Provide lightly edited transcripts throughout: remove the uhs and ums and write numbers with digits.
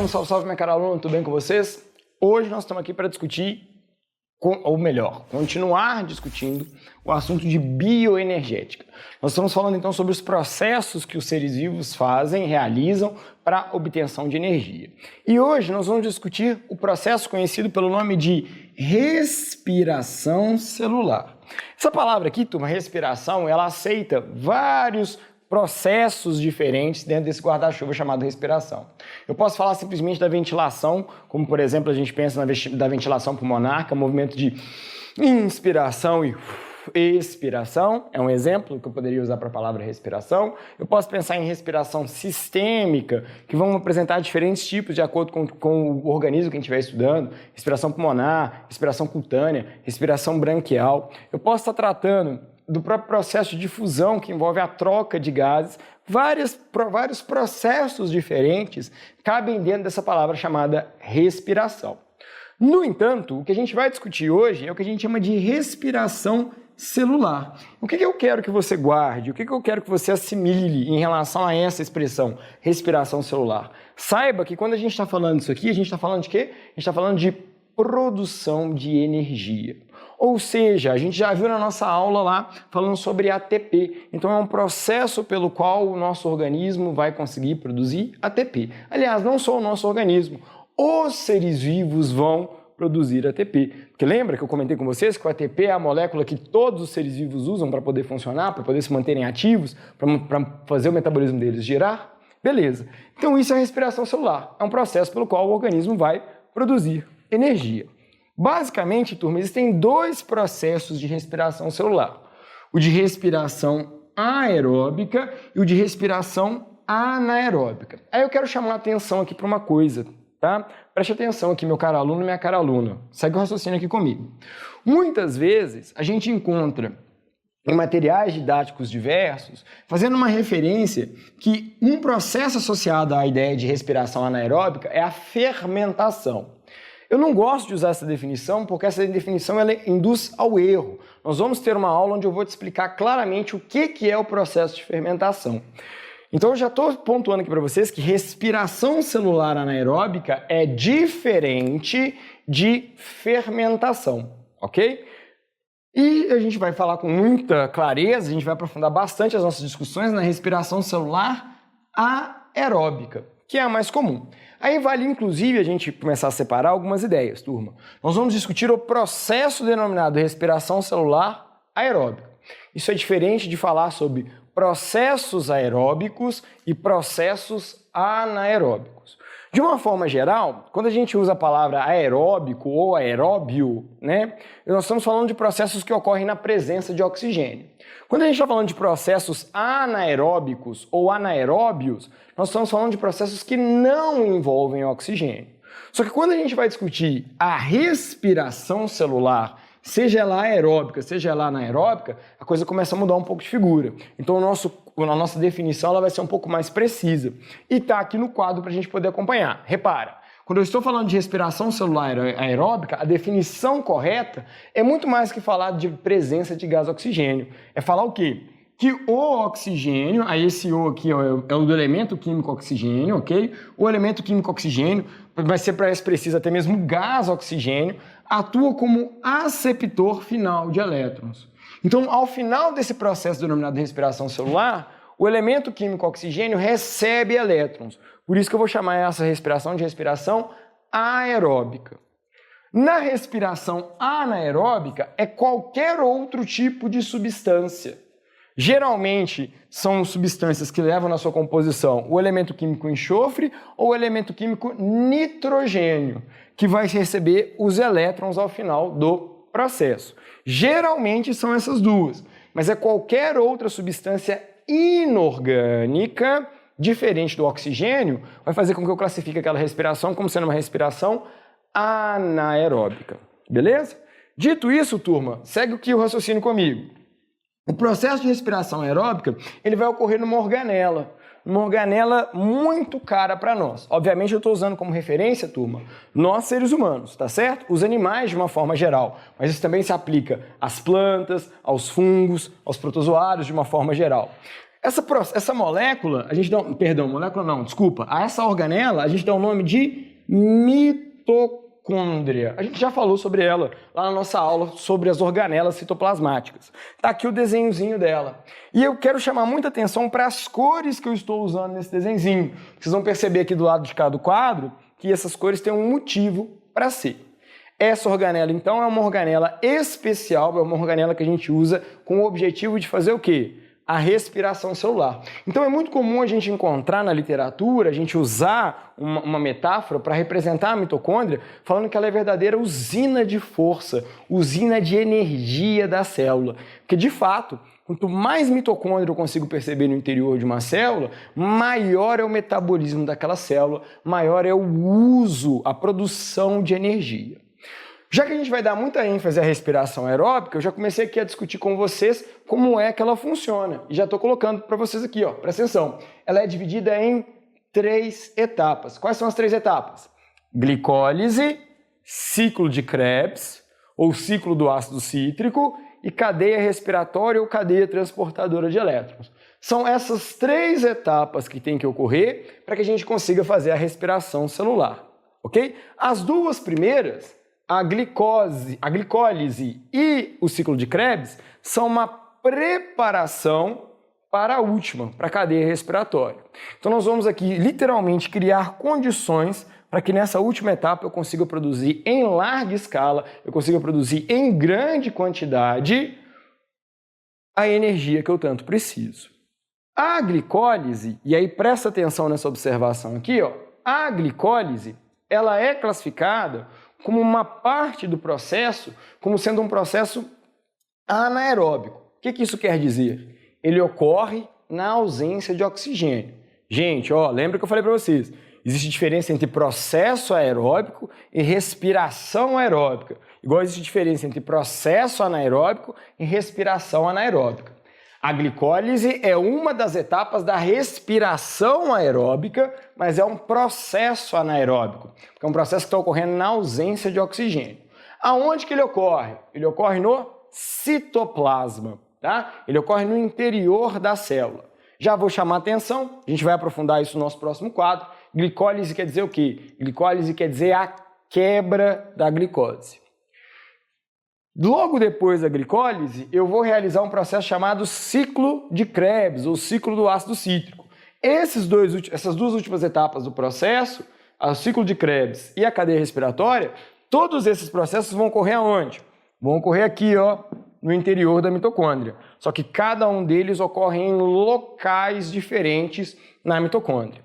aluno, salve, salve, minha cara aluno, tudo bem com vocês? Hoje nós estamos aqui para discutir, ou melhor, continuar discutindo o assunto de bioenergética. Nós estamos falando então sobre os processos que os seres vivos fazem, realizam para obtenção de energia. E hoje nós vamos discutir o processo conhecido pelo nome de respiração celular. Essa palavra aqui, turma, respiração, ela aceita vários processos diferentes dentro desse guarda-chuva chamado respiração. Eu posso falar simplesmente da ventilação, como por exemplo a gente pensa da ventilação pulmonar, que é um movimento de inspiração e expiração, é um exemplo que eu poderia usar para a palavra respiração. Eu posso pensar em respiração sistêmica, que vão apresentar diferentes tipos de acordo com o organismo que a gente estiver estudando, respiração pulmonar, respiração cutânea, respiração branquial. Eu posso estar tratando do próprio processo de difusão, que envolve a troca de gases. Vários processos diferentes cabem dentro dessa palavra chamada respiração. No entanto, o que a gente vai discutir hoje é o que a gente chama de respiração celular. O que eu quero que você guarde, o que eu quero que você assimile em relação a essa expressão, respiração celular? Saiba que quando a gente está falando disso aqui, a gente está falando de quê? A gente está falando de produção de energia. Ou seja, a gente já viu na nossa aula lá falando sobre ATP. Então é um processo pelo qual o nosso organismo vai conseguir produzir ATP. Aliás, não só o nosso organismo, os seres vivos vão produzir ATP. Porque lembra que eu comentei com vocês que o ATP é a molécula que todos os seres vivos usam para poder funcionar, para poder se manterem ativos, para fazer o metabolismo deles girar? Beleza. Então isso é a respiração celular. É um processo pelo qual o organismo vai produzir energia. Basicamente, turma, existem dois processos de respiração celular. O de respiração aeróbica e o de respiração anaeróbica. Aí eu quero chamar a atenção aqui para uma coisa, tá? Preste atenção aqui, meu caro aluno e minha cara aluna. Segue o raciocínio aqui comigo. Muitas vezes a gente encontra em materiais didáticos diversos, fazendo uma referência que um processo associado à ideia de respiração anaeróbica é a fermentação. Eu não gosto de usar essa definição porque essa definição ela induz ao erro. Nós vamos ter uma aula onde eu vou te explicar claramente o que é o processo de fermentação. Então eu já estou pontuando aqui para vocês que respiração celular anaeróbica é diferente de fermentação, ok? E a gente vai falar com muita clareza, a gente vai aprofundar bastante as nossas discussões na respiração celular aeróbica, que é a mais comum. Aí vale, inclusive, a gente começar a separar algumas ideias, turma. Nós vamos discutir o processo denominado respiração celular aeróbica. Isso é diferente de falar sobre processos aeróbicos e processos anaeróbicos. De uma forma geral, quando a gente usa a palavra aeróbico ou aeróbio, né, nós estamos falando de processos que ocorrem na presença de oxigênio. Quando a gente está falando de processos anaeróbicos ou anaeróbios, nós estamos falando de processos que não envolvem oxigênio. Só que quando a gente vai discutir a respiração celular, seja ela aeróbica, seja ela anaeróbica, a coisa começa a mudar um pouco de figura. Então a nossa definição ela vai ser um pouco mais precisa. E está aqui no quadro para a gente poder acompanhar. Repara, quando eu estou falando de respiração celular aeróbica, a definição correta é muito mais que falar de presença de gás oxigênio. É falar o quê? Que o oxigênio, aí esse O aqui é o do elemento químico oxigênio, ok? O elemento químico oxigênio, vai ser mais preciso até mesmo gás oxigênio, atua como aceptor final de elétrons. Então, ao final desse processo denominado respiração celular, o elemento químico oxigênio recebe elétrons. Por isso que eu vou chamar essa respiração de respiração aeróbica. Na respiração anaeróbica é qualquer outro tipo de substância. Geralmente são substâncias que levam na sua composição o elemento químico enxofre ou o elemento químico nitrogênio, que vai receber os elétrons ao final do processo. Geralmente são essas duas, mas é qualquer outra substância inorgânica, diferente do oxigênio, vai fazer com que eu classifique aquela respiração como sendo uma respiração anaeróbica. Beleza? Dito isso, turma, segue aqui o raciocínio comigo. O processo de respiração aeróbica ele vai ocorrer numa organela muito cara para nós. Obviamente eu estou usando como referência, turma, nós seres humanos, tá certo? Os animais de uma forma geral, mas isso também se aplica às plantas, aos fungos, aos protozoários de uma forma geral. Essa molécula, a gente dá, perdão, molécula não, desculpa, a essa organela a gente dá o nome de mitocôndria. A gente já falou sobre ela lá na nossa aula sobre as organelas citoplasmáticas. Tá aqui o desenhozinho dela. E eu quero chamar muita atenção para as cores que eu estou usando nesse desenhozinho. Vocês vão perceber aqui do lado de cá do quadro que essas cores têm um motivo para ser. Essa organela, então, é uma organela especial, é uma organela que a gente usa com o objetivo de fazer o quê? A respiração celular. Então é muito comum a gente encontrar na literatura, a gente usar uma metáfora para representar a mitocôndria, falando que ela é a verdadeira usina de força, usina de energia da célula. Porque, de fato, quanto mais mitocôndria eu consigo perceber no interior de uma célula, maior é o metabolismo daquela célula, maior é o uso, a produção de energia. Já que a gente vai dar muita ênfase à respiração aeróbica, eu já comecei aqui a discutir com vocês como é que ela funciona. E já estou colocando para vocês aqui, ó, presta atenção. Ela é dividida em 3 etapas. Quais são as 3 etapas? Glicólise, ciclo de Krebs, ou ciclo do ácido cítrico, e cadeia respiratória ou cadeia transportadora de elétrons. São essas 3 etapas que tem que ocorrer para que a gente consiga fazer a respiração celular, ok? As 2 primeiras, a glicólise e o ciclo de Krebs, são uma preparação para a última, para a cadeia respiratória. Então nós vamos aqui literalmente criar condições para que nessa última etapa eu consiga produzir em larga escala, eu consiga produzir em grande quantidade a energia que eu tanto preciso. A glicólise, e aí presta atenção nessa observação aqui, ó, a glicólise, ela é classificada como uma parte do processo, como sendo um processo anaeróbico. O que isso quer dizer? Ele ocorre na ausência de oxigênio. Gente, ó, lembra que eu falei para vocês, existe diferença entre processo aeróbico e respiração aeróbica. Igual existe diferença entre processo anaeróbico e respiração anaeróbica. A glicólise é uma das etapas da respiração aeróbica, mas é um processo anaeróbico, porque é um processo que está ocorrendo na ausência de oxigênio. Aonde que ele ocorre? Ele ocorre no citoplasma, tá? Ele ocorre no interior da célula. Já vou chamar a atenção, a gente vai aprofundar isso no nosso próximo quadro. Glicólise quer dizer o quê? Glicólise quer dizer a quebra da glicose. Logo depois da glicólise, eu vou realizar um processo chamado ciclo de Krebs, ou ciclo do ácido cítrico. Essas 2 últimas etapas do processo, o ciclo de Krebs e a cadeia respiratória, todos esses processos vão ocorrer aonde? Vão ocorrer aqui, ó, no interior da mitocôndria. Só que cada um deles ocorre em locais diferentes na mitocôndria.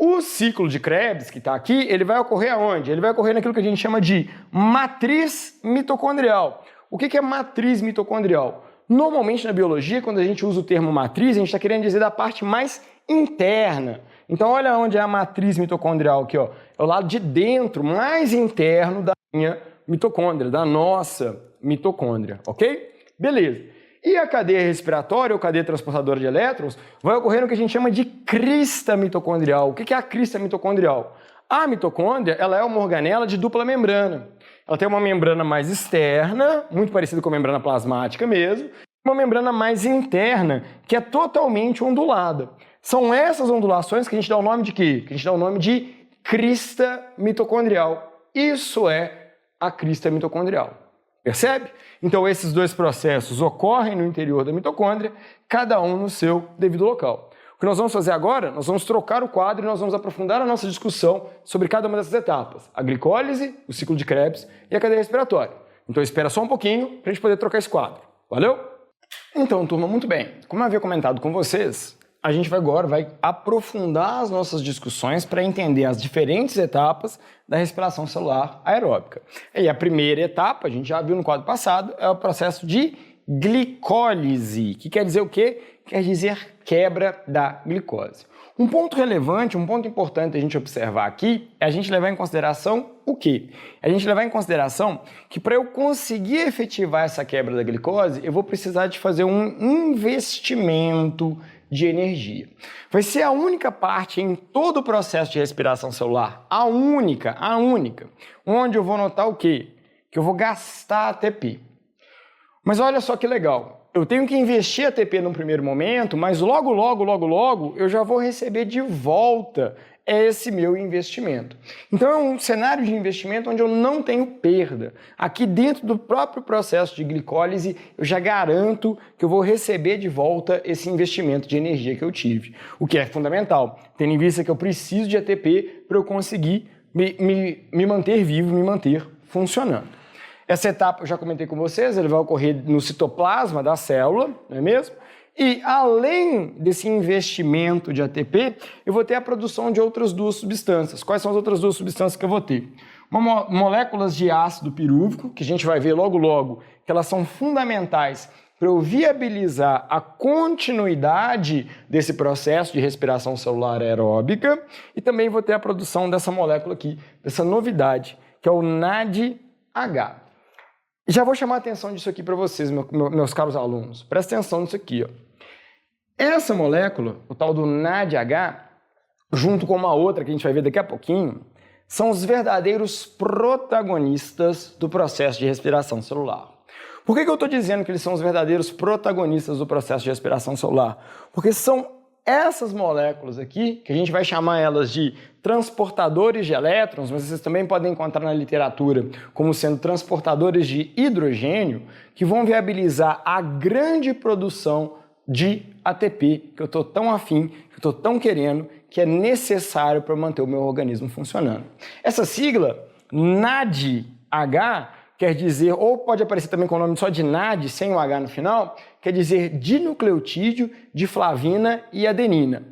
O ciclo de Krebs, que está aqui, ele vai ocorrer aonde? Ele vai ocorrer naquilo que a gente chama de matriz mitocondrial. O que é matriz mitocondrial? Normalmente na biologia, quando a gente usa o termo matriz, a gente está querendo dizer da parte mais interna. Então olha onde é a matriz mitocondrial aqui, ó. É o lado de dentro, mais interno da minha mitocôndria, da nossa mitocôndria, ok? Beleza. E a cadeia respiratória ou cadeia transportadora de elétrons vai ocorrer no que a gente chama de crista mitocondrial. O que é a crista mitocondrial? A mitocôndria, ela é uma organela de dupla membrana. Ela tem uma membrana mais externa, muito parecida com a membrana plasmática mesmo, uma membrana mais interna, que é totalmente ondulada. São essas ondulações que a gente dá o nome de quê? Que a gente dá o nome de crista mitocondrial. Isso é a crista mitocondrial. Percebe? Então esses 2 processos ocorrem no interior da mitocôndria, cada um no seu devido local. O que nós vamos fazer agora? Nós vamos trocar o quadro e nós vamos aprofundar a nossa discussão sobre cada uma dessas etapas. A glicólise, o ciclo de Krebs e a cadeia respiratória. Então espera só um pouquinho para a gente poder trocar esse quadro. Valeu? Então, turma, muito bem. Como eu havia comentado com vocês, a gente agora vai aprofundar as nossas discussões para entender as diferentes etapas da respiração celular aeróbica. E a primeira etapa, a gente já viu no quadro passado, é o processo de glicólise, que quer dizer o quê? Quer dizer quebra da glicose. Um ponto relevante, um ponto importante a gente observar aqui é a gente levar em consideração o quê? A gente levar em consideração que para eu conseguir efetivar essa quebra da glicose, eu vou precisar de fazer um investimento de energia. Vai ser a única parte em todo o processo de respiração celular, a única, onde eu vou notar o quê? Que eu vou gastar ATP. Mas olha só que legal, eu tenho que investir ATP no primeiro momento, mas logo eu já vou receber de volta esse meu investimento. Então é um cenário de investimento onde eu não tenho perda. Aqui dentro do próprio processo de glicólise, eu já garanto que eu vou receber de volta esse investimento de energia que eu tive, o que é fundamental, tendo em vista que eu preciso de ATP para eu conseguir me manter vivo, me manter funcionando. Essa etapa eu já comentei com vocês, ele vai ocorrer no citoplasma da célula, não é mesmo? E além desse investimento de ATP, eu vou ter a produção de outras duas substâncias. Quais são as outras duas substâncias que eu vou ter? Moléculas de ácido pirúvico, que a gente vai ver logo, que elas são fundamentais para eu viabilizar a continuidade desse processo de respiração celular aeróbica, e também vou ter a produção dessa molécula aqui, dessa novidade, que é o NADH. Já vou chamar a atenção disso aqui para vocês, meus caros alunos. Presta atenção nisso aqui, ó. Essa molécula, o tal do NADH, junto com uma outra que a gente vai ver daqui a pouquinho, são os verdadeiros protagonistas do processo de respiração celular. Por que eu estou dizendo que eles são os verdadeiros protagonistas do processo de respiração celular? Porque são essas moléculas aqui, que a gente vai chamar elas de transportadores de elétrons, mas vocês também podem encontrar na literatura como sendo transportadores de hidrogênio, que vão viabilizar a grande produção de ATP, que eu estou tão afim, que eu estou tão querendo, que é necessário para manter o meu organismo funcionando. Essa sigla, NADH, quer dizer, ou pode aparecer também com o nome só de NAD, sem o H no final, quer dizer dinucleotídeo de flavina e adenina.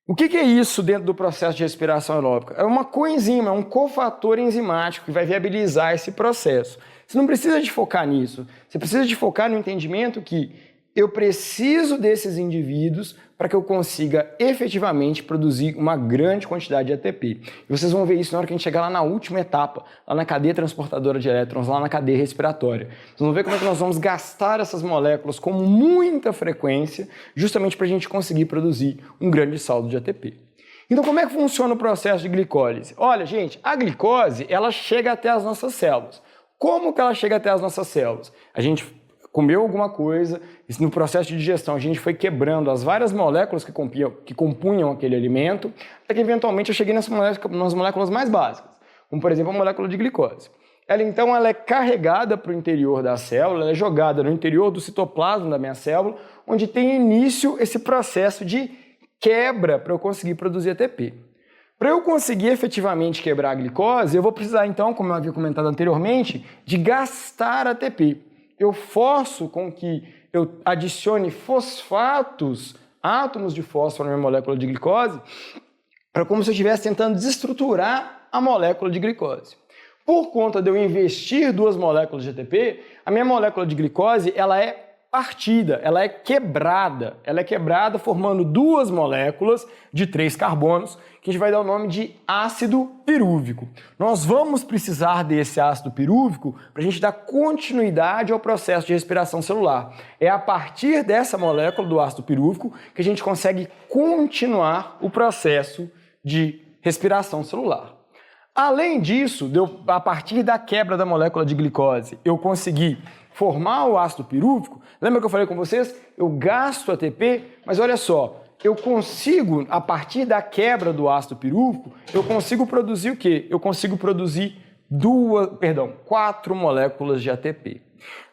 O que é isso dentro do processo de respiração aeróbica? É uma coenzima, é um cofator enzimático que vai viabilizar esse processo. Você não precisa de focar nisso, você precisa de focar no entendimento que eu preciso desses indivíduos para que eu consiga efetivamente produzir uma grande quantidade de ATP. E vocês vão ver isso na hora que a gente chegar lá na última etapa, lá na cadeia transportadora de elétrons, lá na cadeia respiratória. Vocês vão ver como é que nós vamos gastar essas moléculas com muita frequência, justamente para a gente conseguir produzir um grande saldo de ATP. Então, como é que funciona o processo de glicólise? Olha, gente, a glicose, ela chega até as nossas células. Como que ela chega até as nossas células? A gente comeu alguma coisa, e no processo de digestão a gente foi quebrando as várias moléculas que compunham aquele alimento, até que eventualmente eu cheguei nas moléculas mais básicas, como por exemplo a molécula de glicose. Ela é carregada para o interior da célula, ela é jogada no interior do citoplasma da minha célula, onde tem início esse processo de quebra para eu conseguir produzir ATP. Para eu conseguir efetivamente quebrar a glicose, eu vou precisar então, como eu havia comentado anteriormente, de gastar ATP. Eu forço com que eu adicione fosfatos, átomos de fósforo na minha molécula de glicose, para como se eu estivesse tentando desestruturar a molécula de glicose. Por conta de eu investir duas moléculas de ATP, a minha molécula de glicose ela é partida, ela é quebrada formando duas moléculas de 3 carbonos, que a gente vai dar o nome de ácido pirúvico. Nós vamos precisar desse ácido pirúvico para a gente dar continuidade ao processo de respiração celular. É a partir dessa molécula do ácido pirúvico que a gente consegue continuar o processo de respiração celular. Além disso, a partir da quebra da molécula de glicose, eu consegui formar o ácido pirúvico. Lembra que eu falei com vocês? Eu gasto ATP, mas olha só, eu consigo, a partir da quebra do ácido pirúvico, eu consigo produzir o quê? Eu consigo produzir 4 moléculas de ATP.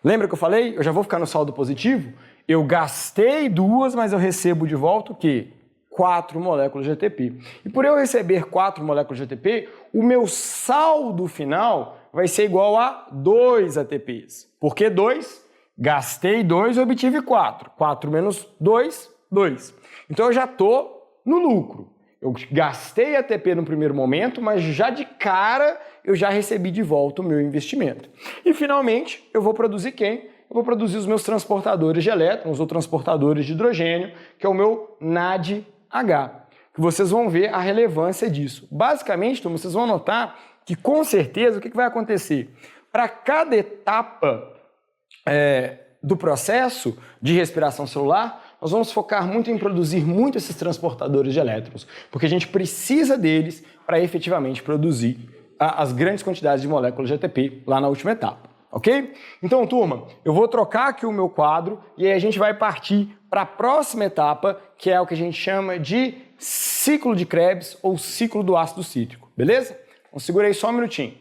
Lembra que eu falei? Eu já vou ficar no saldo positivo? Eu gastei 2, mas eu recebo de volta o quê? 4 moléculas de ATP. E por eu receber 4 moléculas de ATP, o meu saldo final vai ser igual a 2 ATPs. Por que 2? Gastei 2 e obtive 4. 4 menos 2, 2. Então eu já estou no lucro. Eu gastei ATP no primeiro momento, mas já de cara eu já recebi de volta o meu investimento. E finalmente eu vou produzir quem? Eu vou produzir os meus transportadores de elétrons ou transportadores de hidrogênio, que é o meu NADH, que vocês vão ver a relevância disso. Basicamente, então, vocês vão notar que com certeza o que vai acontecer? Para cada etapa do processo de respiração celular, nós vamos focar muito em produzir muito esses transportadores de elétrons, porque a gente precisa deles para efetivamente produzir as grandes quantidades de moléculas de ATP lá na última etapa, ok? Então, turma, eu vou trocar aqui o meu quadro e aí a gente vai partir para a próxima etapa, que é o que a gente chama de ciclo de Krebs ou ciclo do ácido cítrico, beleza? Então, segura aí só um minutinho.